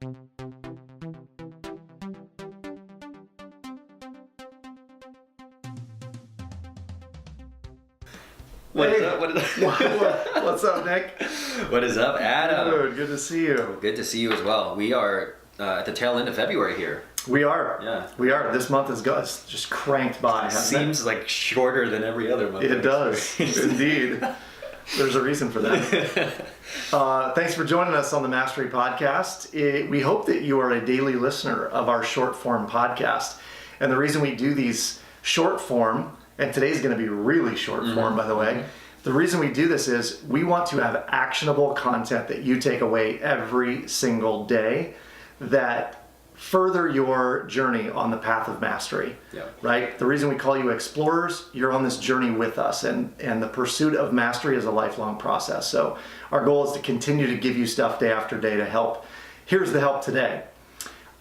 What's up? What's up, Nick? What is up, Adam? Good to see you. Good to see you as well. We are at the tail end of February here. We are. Yeah. We are. This month has just cranked by. Seems like shorter than every other month. It does, indeed. There's a reason for that. Thanks for joining us on the Mastery Podcast. We hope that you are a daily listener of our short form podcast. And the reason we do these short form, and today's going to be really short form, by the way. The reason we do this is we want to have actionable content that you take away every single day that further your journey on the path of mastery. Right? The reason we call you explorers, you're on this journey with us, and the pursuit of mastery is a lifelong process. So our goal is to continue to give you stuff day after day to help. Here's the help today.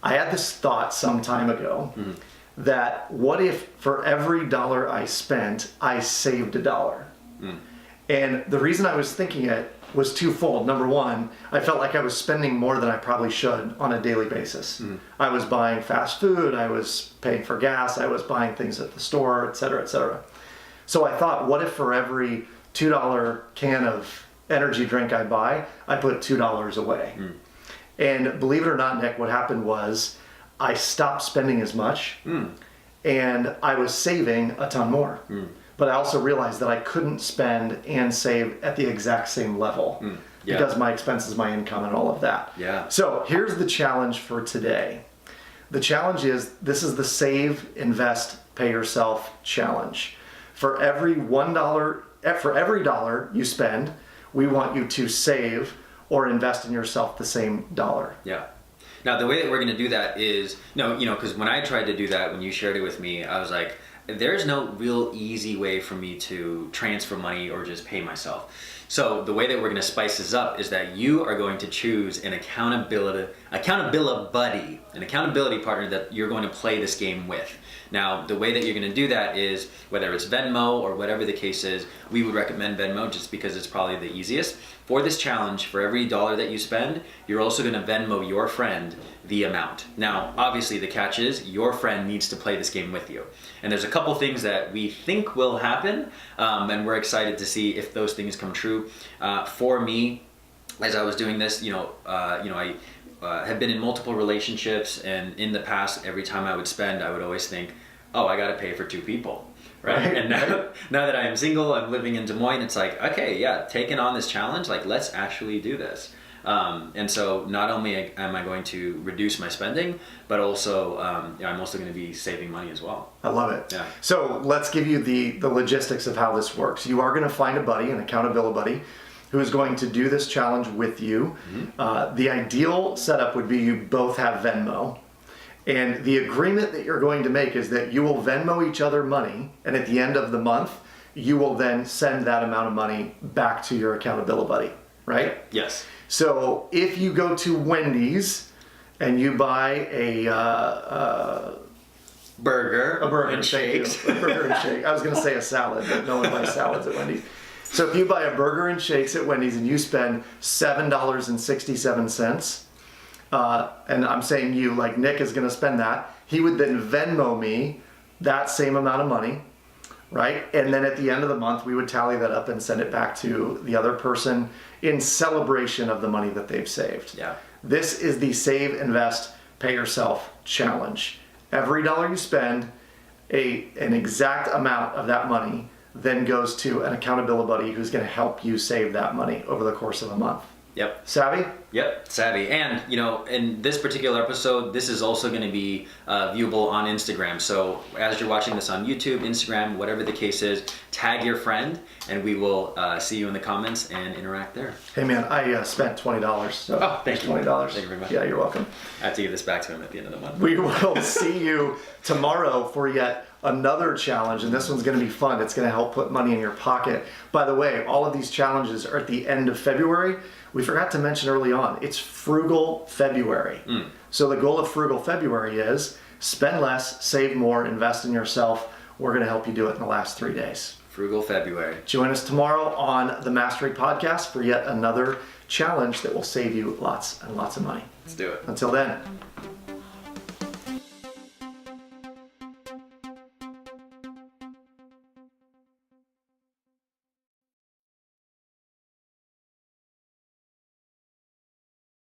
I had this thought some time ago that what if for every dollar I spent, I saved $1? And the reason I was thinking it was twofold. Number one, I felt like I was spending more than I probably should on a daily basis. I was buying fast food, I was paying for gas, I was buying things at the store, et cetera, et cetera. So I thought, what if for every $2 can of energy drink I buy, I put $2 away? And believe it or not, Nick, what happened was I stopped spending as much and I was saving a ton more. But I also realized that I couldn't spend and save at the exact same level because my expenses, my income, and all of that. So here's the challenge for today. The challenge is, this is the Save, Invest, Pay Yourself challenge. For every $1 you spend, we want you to save or invest in yourself the same dollar. Now, the way that we're going to do that is, because when I tried to do that, when you shared it with me, I was like, there's no real easy way for me to transfer money or just pay myself. So the way that we're going to spice this up is that you are going to choose an accountability buddy, an accountability partner that you're going to play this game with. Now, the way that you're going to do that is, whether it's Venmo or whatever the case is, we would recommend Venmo just because it's probably the easiest. For this challenge, for every dollar that you spend, you're also going to Venmo your friend the amount. Now, obviously the catch is your friend needs to play this game with you. And there's a couple things that we think will happen, and we're excited to see if those things come true. For me, as I was doing this, I have been in multiple relationships, and in the past, every time I would spend, I would always think, oh, I got to pay for 2 people. Right? And now that I am single, I'm living in Des Moines, it's like, okay, taking on this challenge, like, let's actually do this. And so not only am I going to reduce my spending, but also I'm also going to be saving money as well. I love it. So let's give you the logistics of how this works. You are going to find a buddy, an accountability buddy, who is going to do this challenge with you. The ideal setup would be you both have Venmo. And the agreement that you're going to make is that you will Venmo each other money, and at the end of the month, you will then send that amount of money back to your accountability buddy, right? Yes. So if you go to Wendy's and you buy a burger and shakes. A burger and shake. I was going to say a salad, but no one buys salads at Wendy's. So if you buy a burger and shakes at Wendy's and you spend $7.67, and I'm saying you, like Nick is going to spend that, he would then Venmo me that same amount of money, right? And then at the end of the month, we would tally that up and send it back to the other person in celebration of the money that they've saved. This is the Save, Invest, Pay Yourself challenge. Every dollar you spend, an exact amount of that money then goes to an accountability buddy who's going to help you save that money over the course of a month. Savvy? Savvy. And, in this particular episode, this is also going to be viewable on Instagram. So as you're watching this on YouTube, Instagram, whatever the case is, tag your friend, and we will see you in the comments and interact there. Hey man, I spent $20. So thank you. $20. Thank you very much. Yeah, you're welcome. I have to give this back to him at the end of the month. We will see you tomorrow for yet another challenge, and this one's going to be fun. It's going to help put money in your pocket. By the way, all of these challenges are at the end of February. We forgot to mention early on, it's Frugal February. So the goal of Frugal February is spend less, save more, invest in yourself. We're going to help you do it in the last 3 days. Frugal February. Join us tomorrow on the Mastery Podcast for yet another challenge that will save you lots and lots of money. Let's do it. Until then.